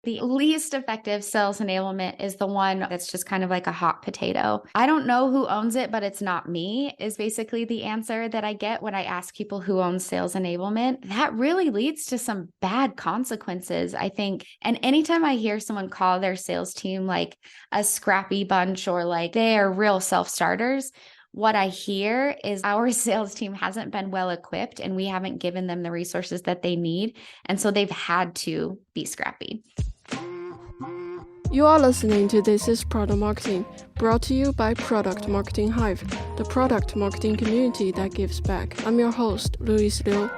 The least effective sales enablement is the one that's just kind of like a hot potato. I don't know who owns it, but it's not me, is basically the answer that I get when I ask people who owns sales enablement. That really leads to some bad consequences, I think. And anytime I hear someone call their sales team like a scrappy bunch or like they are real self-starters, what I hear is our sales team hasn't been well equipped and we haven't given them the resources that they need. And so they've had to be scrappy. You are listening to This is Product Marketing, brought to you by Product Marketing Hive, the product marketing community that gives back. I'm your host, Louise Liu.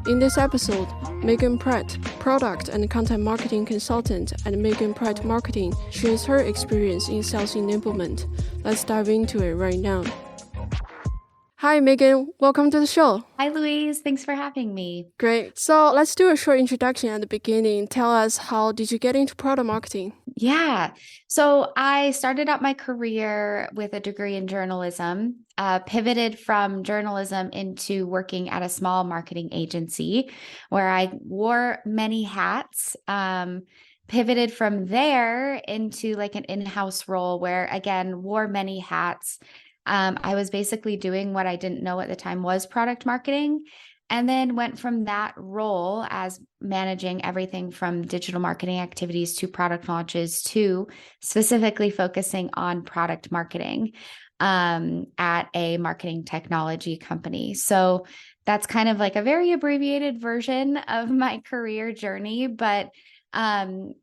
In this episode, Megan Pratt, product and content marketing consultant at Megan Pratt Marketing, shares her experience in sales enablement. Let's dive into it right now. Hi, Megan. Welcome to the show. Hi, Louise. Thanks for having me. Great. So let's do a short introduction at the beginning. Tell us, how did you get into product marketing? Yeah. So I started out my career with a degree in journalism, pivoted from journalism into working at a small marketing agency where I wore many hats. Pivoted from there into like an in-house role where, again, wore many hats. I was basically doing what I didn't know at the time was product marketing, and then went from that role as managing everything from digital marketing activities to product launches to specifically focusing on product marketing at a marketing technology company. So that's kind of like a very abbreviated version of my career journey, but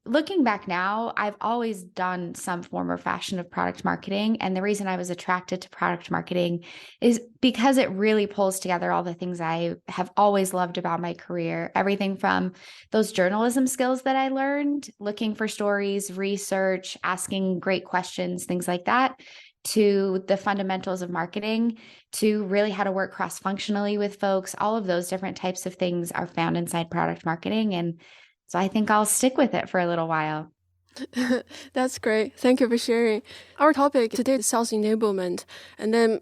looking back now, I've always done some form or fashion of product marketing. And the reason I was attracted to product marketing is because it really pulls together all the things I have always loved about my career. Everything from those journalism skills that I learned, looking for stories, research, asking great questions, things like that, to the fundamentals of marketing, to really how to work cross-functionally with folks. All of those different types of things are found inside product marketing. And so I think I'll stick with it for a little while. That's great. Thank you for sharing. Our topic today is sales enablement. And then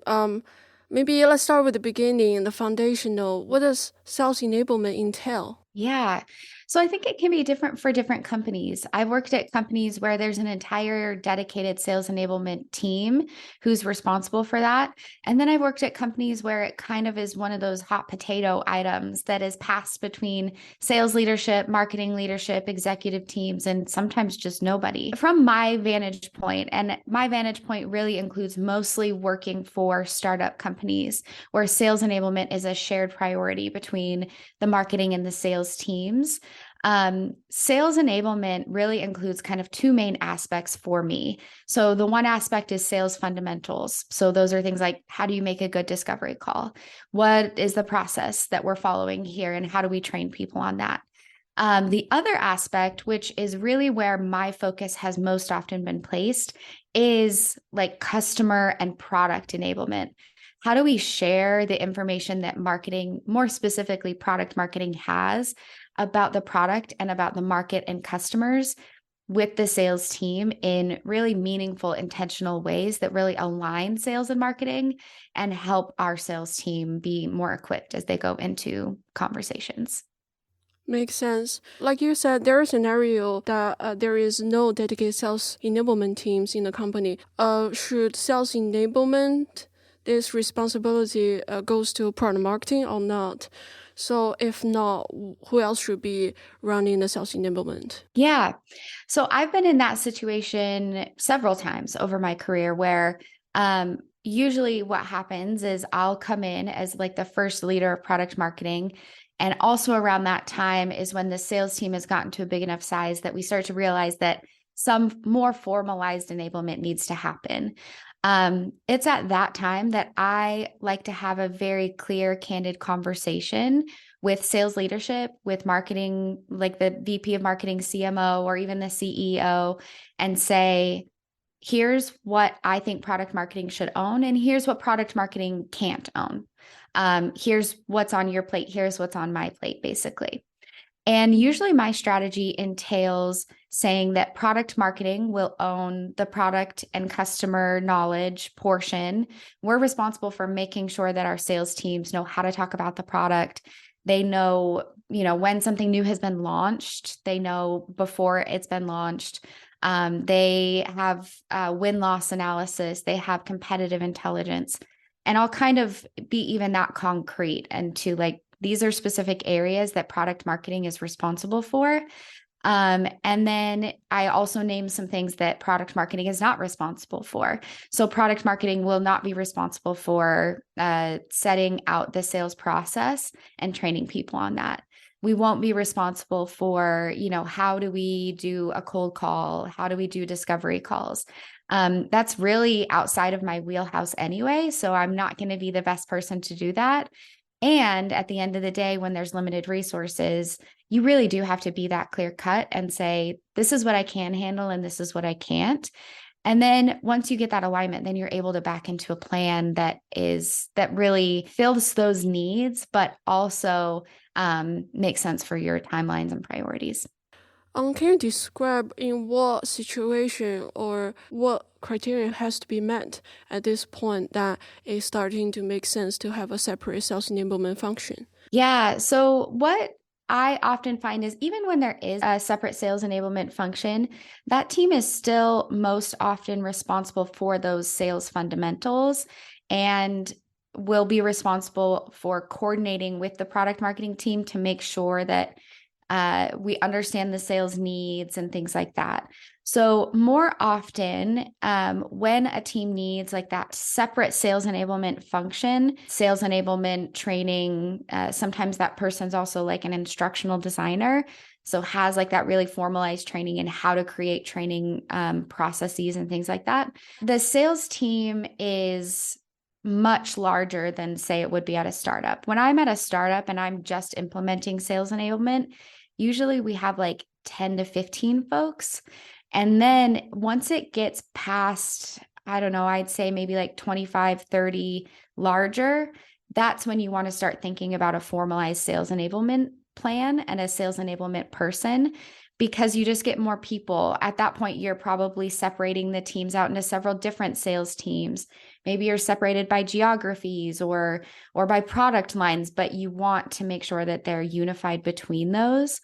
maybe let's start with the beginning, the foundational. What does sales enablement entail? Yeah. So I think it can be different for different companies. I've worked at companies where there's an entire dedicated sales enablement team who's responsible for that. And then I've worked at companies where it kind of is one of those hot potato items that is passed between sales leadership, marketing leadership, executive teams, and sometimes just nobody. From my vantage point, and my vantage point really includes mostly working for startup companies where sales enablement is a shared priority between the marketing and the sales teams. Sales enablement really includes kind of two main aspects for me. So the one aspect is sales fundamentals. So those are things like, how do you make a good discovery call? What is the process that we're following here? And how do we train people on that? The other aspect, which is really where my focus has most often been placed, is like customer and product enablement. How do we share the information that marketing, more specifically product marketing, has about the product and about the market and customers with the sales team in really meaningful, intentional ways that really align sales and marketing and help our sales team be more equipped as they go into conversations? Makes sense. Like you said, there is a scenario that there is no dedicated sales enablement teams in the company. Should sales enablement, this responsibility goes to product marketing or not? So if not, who else should be running the sales enablement? Yeah. So I've been in that situation several times over my career where usually what happens is I'll come in as like the first leader of product marketing. And also around that time is when the sales team has gotten to a big enough size that we start to realize that some more formalized enablement needs to happen. It's at that time that I like to have a very clear, candid conversation with sales leadership, with marketing, like the VP of marketing, CMO, or even the CEO, and say, here's what I think product marketing should own, and here's what product marketing can't own. Here's what's on your plate. Here's what's on my plate, basically. And usually my strategy entails saying that product marketing will own the product and customer knowledge portion. We're responsible for making sure that our sales teams know how to talk about the product. They know when something new has been launched, they know before it's been launched. They have win-loss analysis, they have competitive intelligence, and I'll kind of be even that concrete and to like, these are specific areas that product marketing is responsible for. And then I also name some things that product marketing is not responsible for. So product marketing will not be responsible for setting out the sales process and training people on that. We won't be responsible for, how do we do a cold call? How do we do discovery calls? That's really outside of my wheelhouse anyway. So I'm not going to be the best person to do that. And at the end of the day, when there's limited resources, you really do have to be that clear cut and say, this is what I can handle and this is what I can't. And then once you get that alignment, then you're able to back into a plan that really fills those needs, but also makes sense for your timelines and priorities. Can you describe in what situation or what criteria has to be met at this point that it's starting to make sense to have a separate sales enablement function? Yeah. So what I often find is even when there is a separate sales enablement function, that team is still most often responsible for those sales fundamentals and will be responsible for coordinating with the product marketing team to make sure that we understand the sales needs and things like that. So more often, when a team needs like that separate sales enablement function, sales enablement training, sometimes that person's also like an instructional designer. So has like that really formalized training in how to create training processes and things like that. The sales team is much larger than say it would be at a startup. When I'm at a startup and I'm just implementing sales enablement, usually we have like 10 to 15 folks. And then once it gets past, I don't know, I'd say maybe like 25, 30 larger, that's when you want to start thinking about a formalized sales enablement plan and a sales enablement person, because you just get more people. At that point, you're probably separating the teams out into several different sales teams. Maybe you're separated by geographies or by product lines, but you want to make sure that they're unified between those.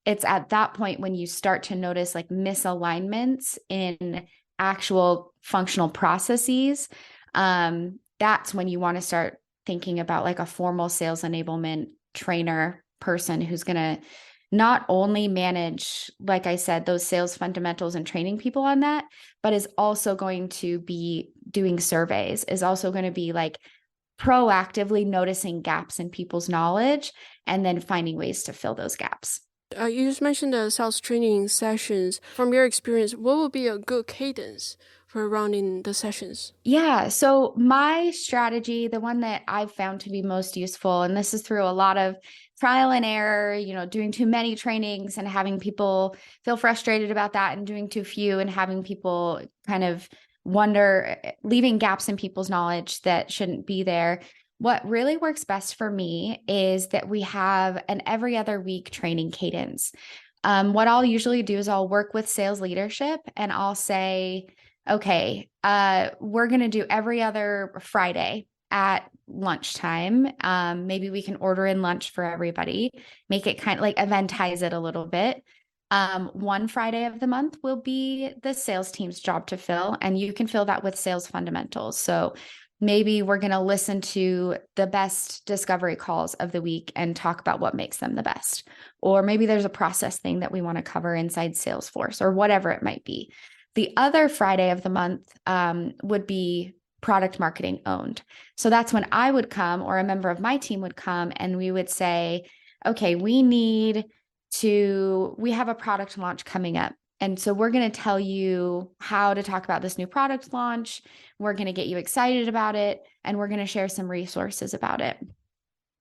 It's at that point when you start to notice like misalignments in actual functional processes. That's when you want to start thinking about like a formal sales enablement trainer person who's going to not only manage, like I said, those sales fundamentals and training people on that, but is also going to be doing surveys, is also going to be like proactively noticing gaps in people's knowledge and then finding ways to fill those gaps. You just mentioned the sales training sessions. From your experience, what would be a good cadence for running the sessions? Yeah. So my strategy, the one that I've found to be most useful, and this is through a lot of trial and error, doing too many trainings and having people feel frustrated about that and doing too few and having people kind of wonder, leaving gaps in people's knowledge that shouldn't be there. What really works best for me is that we have an every other week training cadence. What I'll usually do is I'll work with sales leadership and I'll say, okay, we're going to do every other Friday at lunchtime. Maybe we can order in lunch for everybody, make it kind of like eventize it a little bit. One Friday of the month will be the sales team's job to fill, and you can fill that with sales fundamentals. So maybe we're going to listen to the best discovery calls of the week and talk about what makes them the best. Or maybe there's a process thing that we want to cover inside Salesforce or whatever it might be. The other Friday of the month would be product marketing owned. So that's when I would come, or a member of my team would come, and we would say, okay, we have a product launch coming up. And so we're going to tell you how to talk about this new product launch. We're going to get you excited about it, and we're going to share some resources about it.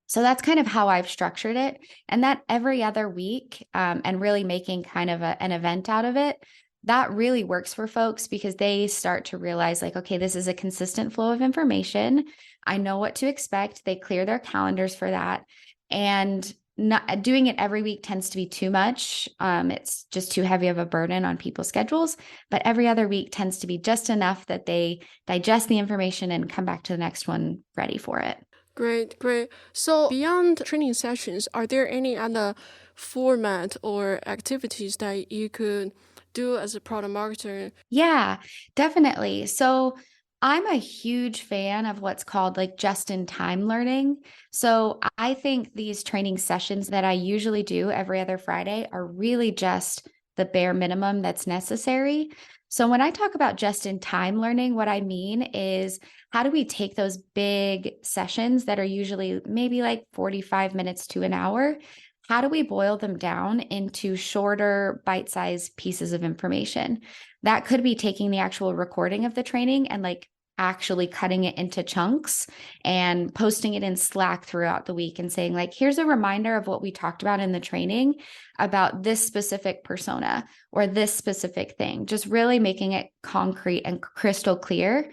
So that's kind of how I've structured it. And that every other week, and really making kind of an event out of it, that really works for folks because they start to realize like, okay, this is a consistent flow of information. I know what to expect. They clear their calendars for that. And not doing it every week tends to be too much. It's just too heavy of a burden on people's schedules, but every other week tends to be just enough that they digest the information and come back to the next one ready for it. Great, great. So beyond training sessions, are there any other format or activities that you could do as a product marketer? Yeah, definitely. So I'm a huge fan of what's called like just in time learning. So I think these training sessions that I usually do every other Friday are really just the bare minimum that's necessary. So when I talk about just in time learning, what I mean is how do we take those big sessions that are usually maybe like 45 minutes to an hour? How do we boil them down into shorter, bite sized pieces of information? That could be taking the actual recording of the training and like actually cutting it into chunks and posting it in Slack throughout the week and saying, like, here's a reminder of what we talked about in the training about this specific persona or this specific thing, just really making it concrete and crystal clear.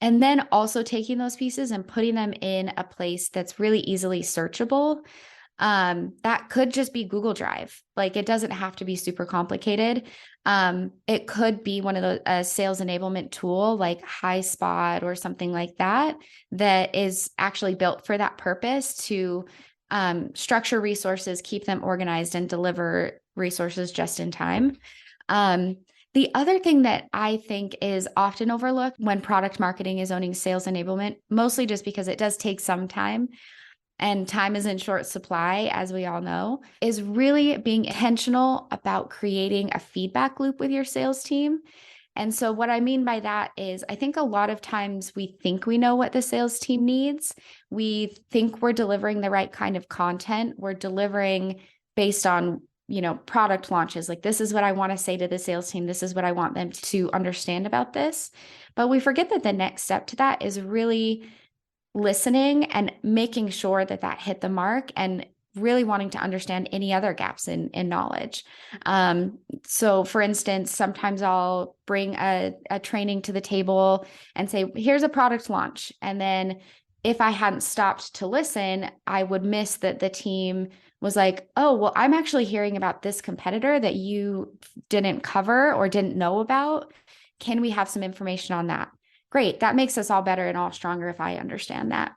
And then also taking those pieces and putting them in a place that's really easily searchable. That could just be Google Drive. Like it doesn't have to be super complicated. It could be one of the sales enablement tool like HighSpot or something like that that is actually built for that purpose to structure resources, keep them organized, and deliver resources just in time. Um, the other thing that I think is often overlooked when product marketing is owning sales enablement, mostly just because it does take some time, and time is in short supply, as we all know, is really being intentional about creating a feedback loop with your sales team. And so, what I mean by that is, I think a lot of times we think we know what the sales team needs. We think we're delivering the right kind of content. We're delivering based on, product launches. Like, this is what I want to say to the sales team. This is what I want them to understand about this. But we forget that the next step to that is really listening and making sure that that hit the mark and really wanting to understand any other gaps in knowledge. So for instance, sometimes I'll bring a training to the table and say, here's a product launch. And then if I hadn't stopped to listen, I would miss that the team was like, oh, well, I'm actually hearing about this competitor that you didn't cover or didn't know about. Can we have some information on that? Great. That makes us all better and all stronger if I understand that.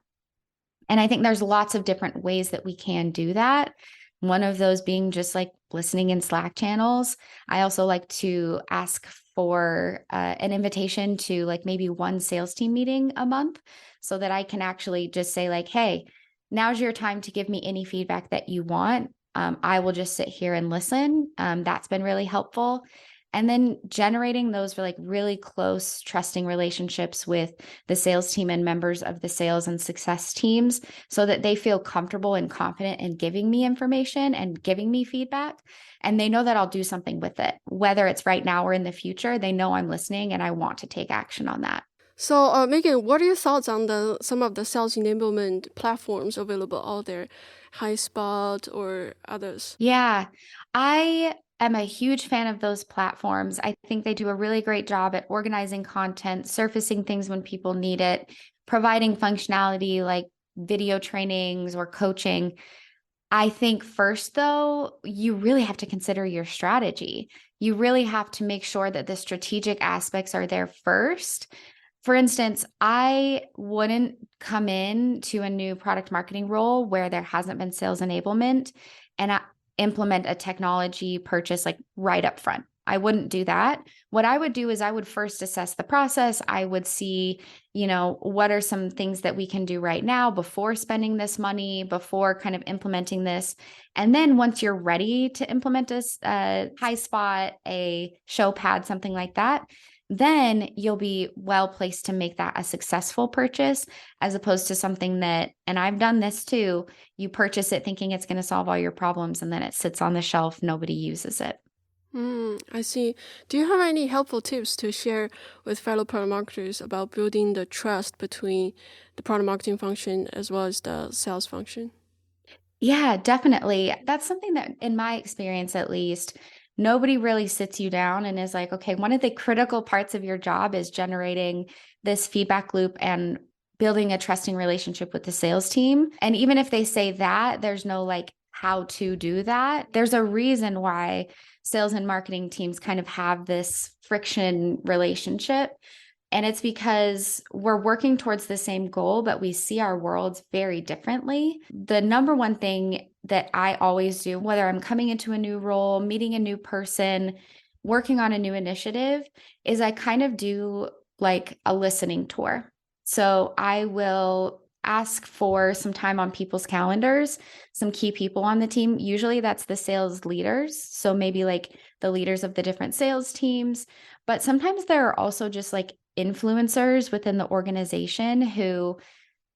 And I think there's lots of different ways that we can do that. One of those being just like listening in Slack channels. I also like to ask for an invitation to like maybe one sales team meeting a month so that I can actually just say like, hey, now's your time to give me any feedback that you want. I will just sit here and listen. That's been really helpful. And then generating those like really close, trusting relationships with the sales team and members of the sales and success teams so that they feel comfortable and confident in giving me information and giving me feedback. And they know that I'll do something with it, whether it's right now or in the future. They know I'm listening and I want to take action on that. So, Megan, what are your thoughts on some of the sales enablement platforms available out there, HighSpot or others? Yeah, I am a huge fan of those platforms. I think they do a really great job at organizing content, surfacing things when people need it, providing functionality like video trainings or coaching. I think first, though, you really have to consider your strategy. You really have to make sure that the strategic aspects are there first. For instance, I wouldn't come in to a new product marketing role where there hasn't been sales enablement and implement a technology purchase like right up front. I wouldn't do that. What I would do is I would first assess the process. I would see, what are some things that we can do right now before spending this money, before kind of implementing this. And then once you're ready to implement a HighSpot, a show pad, something like that, then you'll be well placed to make that a successful purchase as opposed to something that, and I've done this too, you purchase it thinking it's going to solve all your problems and then it sits on the shelf, nobody uses it. I see. Do you have any helpful tips to share with fellow product marketers about building the trust between the product marketing function as well as the sales function? Yeah, definitely. That's something that, in my experience at least, nobody really sits you down and is like, okay, one of the critical parts of your job is generating this feedback loop and building a trusting relationship with the sales team. And even if they say that, there's no like how to do that. There's a reason why sales and marketing teams kind of have this friction relationship. And it's because we're working towards the same goal, but we see our worlds very differently. The number one thing that I always do, whether I'm coming into a new role, meeting a new person, working on a new initiative, is I kind of do like a listening tour. So I will ask for some time on people's calendars, some key people on the team. Usually that's the sales leaders. So maybe like the leaders of the different sales teams. But sometimes there are also just like influencers within the organization who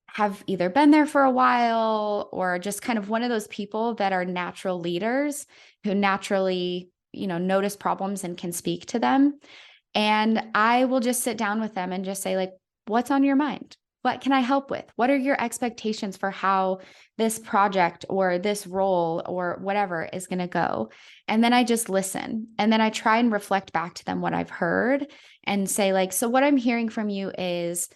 have either been there for a while or just kind of one of those people that are natural leaders who naturally, notice problems and can speak to them. And I will just sit down with them and just say, like, what's on your mind? What can I help with? What are your expectations for how this project or this role or whatever is going to go? And then I just listen. And then I try and reflect back to them what I've heard and say, like, so what I'm hearing from you is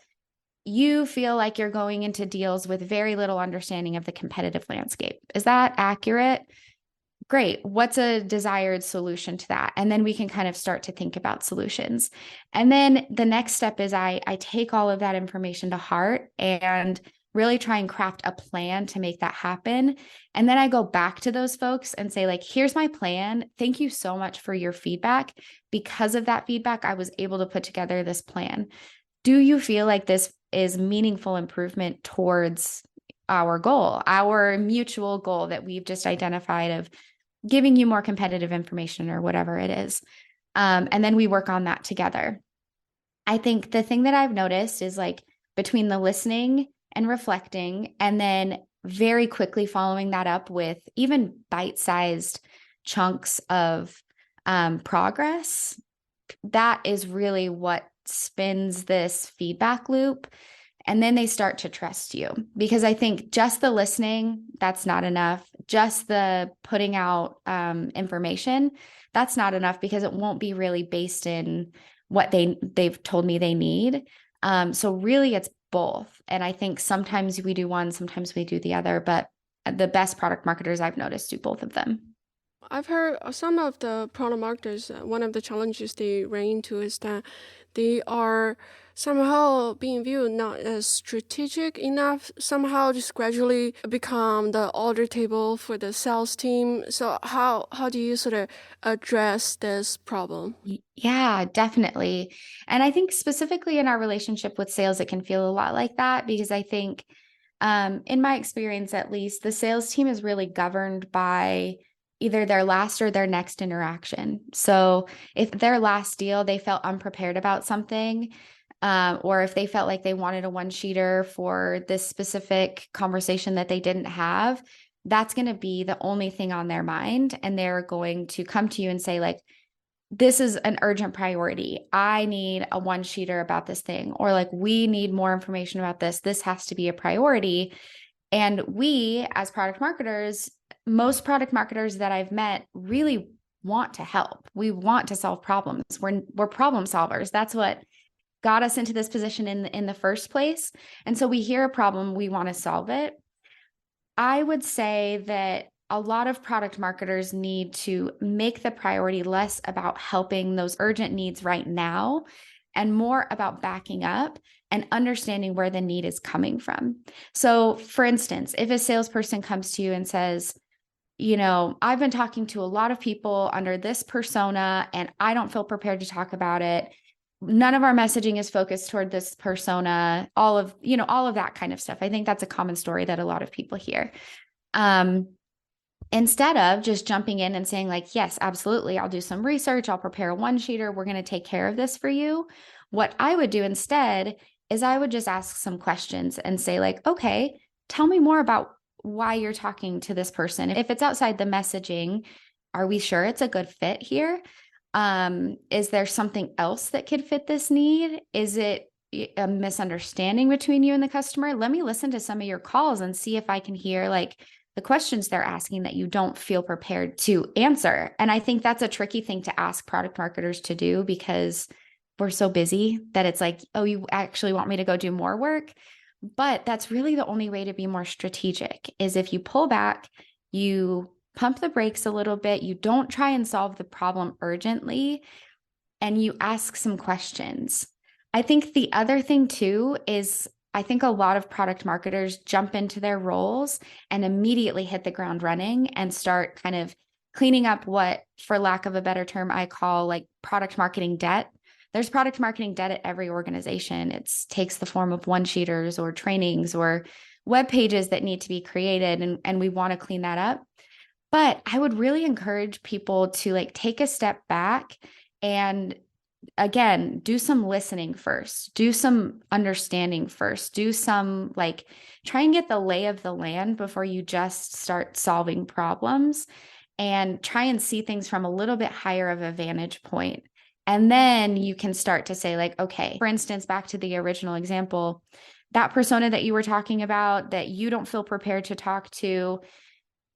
you feel like you're going into deals with very little understanding of the competitive landscape. Is that accurate? Great. What's a desired solution to that? And then we can kind of start to think about solutions. And then the next step is I take all of that information to heart and really try and craft a plan to make that happen. And then I go back to those folks and say, like, here's my plan. Thank you so much for your feedback. Because of that feedback, I was able to put together this plan. Do you feel like this is meaningful improvement towards our goal, our mutual goal that we've just identified of giving you more competitive information or whatever it is? And then we work on that together. I think the thing that I've noticed is like between the listening and reflecting, and then very quickly following that up with even bite-sized chunks of progress, that is really what spins this feedback loop. And then they start to trust you, because I think just the listening, that's not enough. Just the putting out information, that's not enough, because it won't be really based in what they've told me they need. So really it's both. And I think sometimes we do one, sometimes we do the other, but the best product marketers I've noticed do both of them. I've heard some of the product marketers, one of the challenges they ran into is that they are somehow being viewed not as strategic enough, somehow just gradually become the order table for the sales team. So how do you sort of address this problem? Yeah, definitely. And I think specifically in our relationship with sales, it can feel a lot like that, because I think, in my experience, at least, the sales team is really governed by either their last or their next interaction. So if their last deal, they felt unprepared about something, or if they felt like they wanted a one-sheeter for this specific conversation that they didn't have, that's going to be the only thing on their mind. And they're going to come to you and say, like, this is an urgent priority. I need a one-sheeter about this thing, or like, we need more information about this. This has to be a priority. And we, as product marketers, most product marketers that I've met really want to help. We want to solve problems. We're problem solvers. That's what got us into this position in the first place. And so we hear a problem, we want to solve it. I would say that a lot of product marketers need to make the priority less about helping those urgent needs right now and more about backing up and understanding where the need is coming from. So, for instance, if a salesperson comes to you and says, I've been talking to a lot of people under this persona and I don't feel prepared to talk about it. None of our messaging is focused toward this persona, all of that kind of stuff. I think that's a common story that a lot of people hear. Instead of just jumping in and saying, like, yes, absolutely, I'll do some research, I'll prepare a one-sheeter, we're going to take care of this for you. What I would do instead is I would just ask some questions and say, like, okay, tell me more about why you're talking to this person. If it's outside the messaging, are we sure it's a good fit here? Is there something else that could fit this need? Is it a misunderstanding between you and the customer? Let me listen to some of your calls and see if I can hear, like, the questions they're asking that you don't feel prepared to answer. And I think that's a tricky thing to ask product marketers to do, because we're so busy that it's like, oh, you actually want me to go do more work? But that's really the only way to be more strategic, is if you pull back, you pump the brakes a little bit, you don't try and solve the problem urgently, and you ask some questions. I think the other thing too is I think a lot of product marketers jump into their roles and immediately hit the ground running and start kind of cleaning up what, for lack of a better term, I call like product marketing debt. There's product marketing debt at every organization. It takes the form of one-sheeters or trainings or web pages that need to be created, and we want to clean that up. But I would really encourage people to like take a step back and again, do some listening first, do some understanding first, do some like try and get the lay of the land before you just start solving problems and try and see things from a little bit higher of a vantage point. And then you can start to say, like, okay, for instance, back to the original example, that persona that you were talking about that you don't feel prepared to talk to,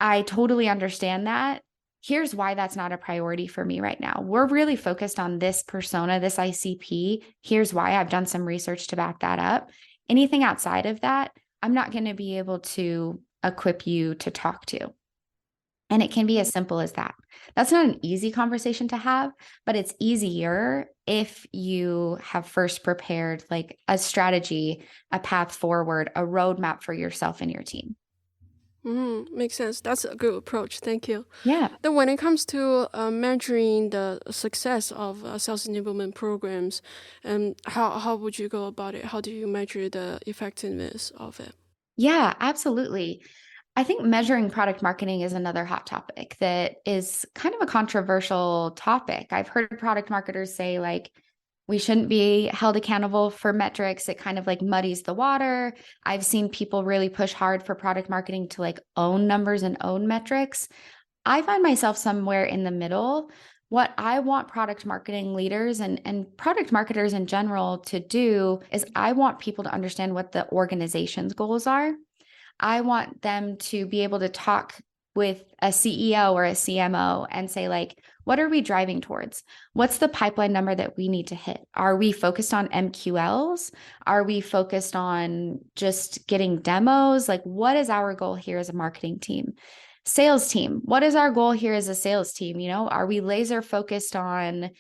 I totally understand that. Here's why that's not a priority for me right now. We're really focused on this persona, this ICP. Here's why. I've done some research to back that up. Anything outside of that, I'm not going to be able to equip you to talk to. And it can be as simple as that. That's not an easy conversation to have, but it's easier if you have first prepared like a strategy, a path forward, a roadmap for yourself and your team. Makes sense. That's a good approach. Thank you. Yeah. Then when it comes to measuring the success of sales enablement programs, how would you go about it? How do you measure the effectiveness of it? Yeah, absolutely. I think measuring product marketing is another hot topic that is kind of a controversial topic. I've heard product marketers say, like, we shouldn't be held accountable for metrics. It kind of like muddies the water. I've seen people really push hard for product marketing to like own numbers and own metrics. I find myself somewhere in the middle. What I want product marketing leaders and product marketers in general to do is I want people to understand what the organization's goals are. I want them to be able to talk with a CEO or a CMO and say, like, what are we driving towards? What's the pipeline number that we need to hit? Are we focused on MQLs? Are we focused on just getting demos? Like, what is our goal here as a marketing team? Sales team, what is our goal here as a sales team? You know, are we laser focused on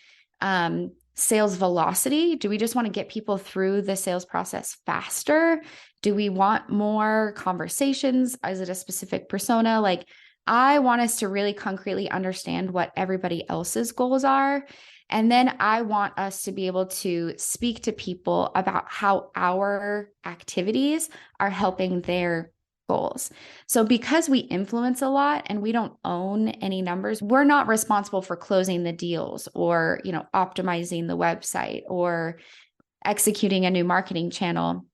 sales velocity? Do we just want to get people through the sales process faster? Do we want more conversations? Is it a specific persona? Like, I want us to really concretely understand what everybody else's goals are. And then I want us to be able to speak to people about how our activities are helping their goals. So because we influence a lot and we don't own any numbers, we're not responsible for closing the deals or, you know, optimizing the website or executing a new marketing channel.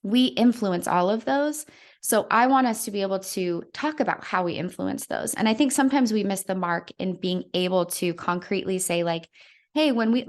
We influence all of those. So I want us to be able to talk about how we influence those. And I think sometimes we miss the mark in being able to concretely say, like, hey, when we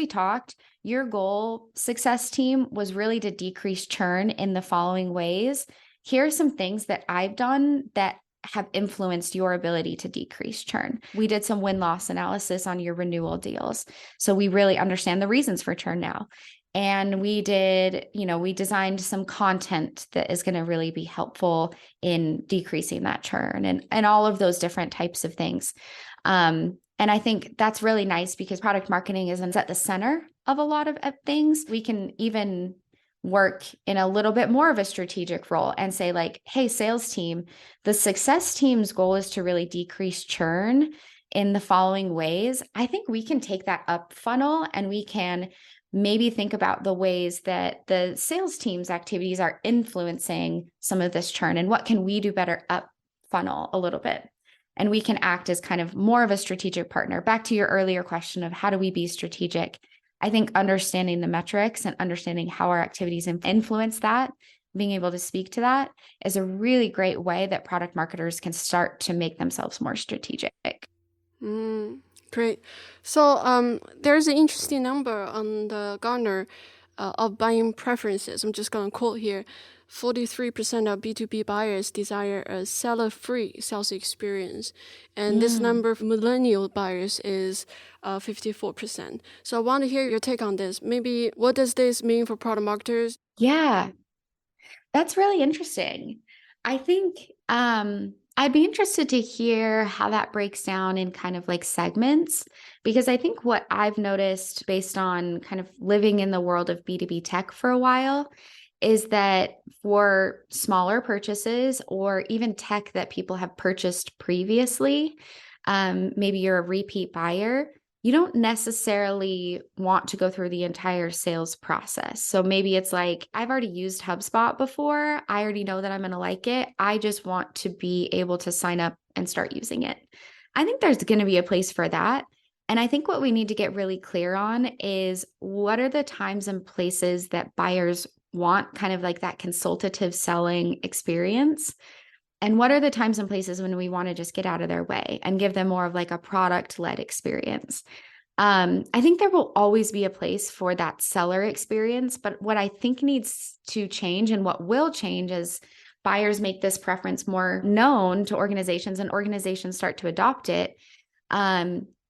talked, your goal, success team, was really to decrease churn in the following ways. Here are some things that I've done that have influenced your ability to decrease churn. We did some win-loss analysis on your renewal deals. So we really understand the reasons for churn now. And we did, you know, we designed some content that is going to really be helpful in decreasing that churn and all of those different types of things. And I think that's really nice because product marketing isn't at the center of a lot of things. We can even work in a little bit more of a strategic role and say, like, hey, sales team, the success team's goal is to really decrease churn in the following ways. I think we can take that up funnel and we can maybe think about the ways that the sales team's activities are influencing some of this churn and what can we do better up funnel a little bit. And we can act as kind of more of a strategic partner. Back to your earlier question of how do we be strategic? I think understanding the metrics and understanding how our activities influence that, being able to speak to that is a really great way that product marketers can start to make themselves more strategic. Great. So there's an interesting number on the Gartner of buying preferences. I'm just going to quote here. 43% of B2B buyers desire a seller-free sales experience. And this number of millennial buyers is 54%. So I want to hear your take on this. Maybe what does this mean for product marketers? Yeah, that's really interesting. I think I'd be interested to hear how that breaks down in kind of like segments, because I think what I've noticed based on kind of living in the world of B2B tech for a while is that for smaller purchases or even tech that people have purchased previously, maybe you're a repeat buyer, you don't necessarily want to go through the entire sales process. So maybe it's like, I've already used HubSpot before. I already know that I'm going to like it. I just want to be able to sign up and start using it. I think there's going to be a place for that. And I think what we need to get really clear on is what are the times and places that buyers want kind of like that consultative selling experience? And what are the times and places when we want to just get out of their way and give them more of like a product-led experience? I think there will always be a place for that seller experience, but what I think needs to change and what will change as buyers make this preference more known to organizations and organizations start to adopt it,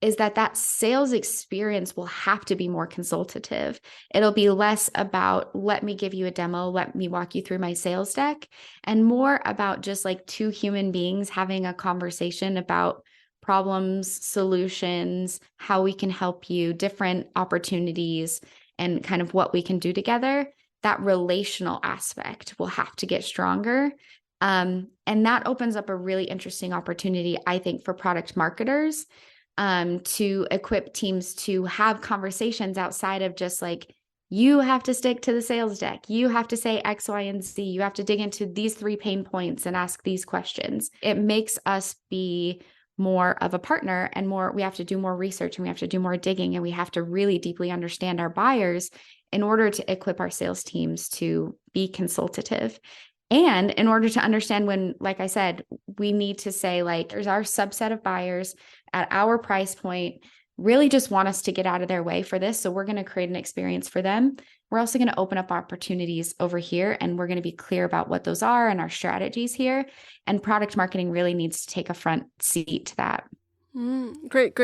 is that sales experience will have to be more consultative. It'll be less about, let me give you a demo, let me walk you through my sales deck, and more about just like two human beings having a conversation about problems, solutions, how we can help you, different opportunities, and kind of what we can do together. That relational aspect will have to get stronger. And that opens up a really interesting opportunity, I think, for product marketers to equip teams to have conversations outside of just like, you have to stick to the sales deck. You have to say X, Y, and Z. You have to dig into these 3 pain points and ask these questions. It makes us be more of a partner and we have to do more research and we have to do more digging and we have to really deeply understand our buyers in order to equip our sales teams to be consultative. And in order to understand when, like I said, we need to say like, there's our subset of buyers at our price point, really just want us to get out of their way for this. So we're going to create an experience for them. We're also going to open up opportunities over here and we're going to be clear about what those are and our strategies here. And product marketing really needs to take a front seat to that. Great.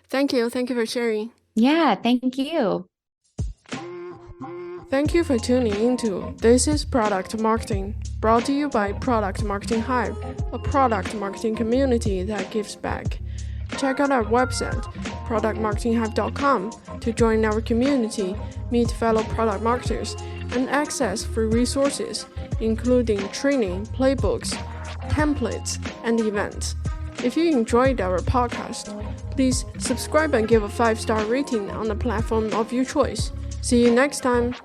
Thank you for sharing. Yeah, thank you. Thank you for tuning into This is Product Marketing, brought to you by Product Marketing Hive, a product marketing community that gives back. Check out our website, productmarketinghive.com, to join our community, meet fellow product marketers, and access free resources, including training, playbooks, templates, and events. If you enjoyed our podcast, please subscribe and give a 5-star rating on the platform of your choice. See you next time.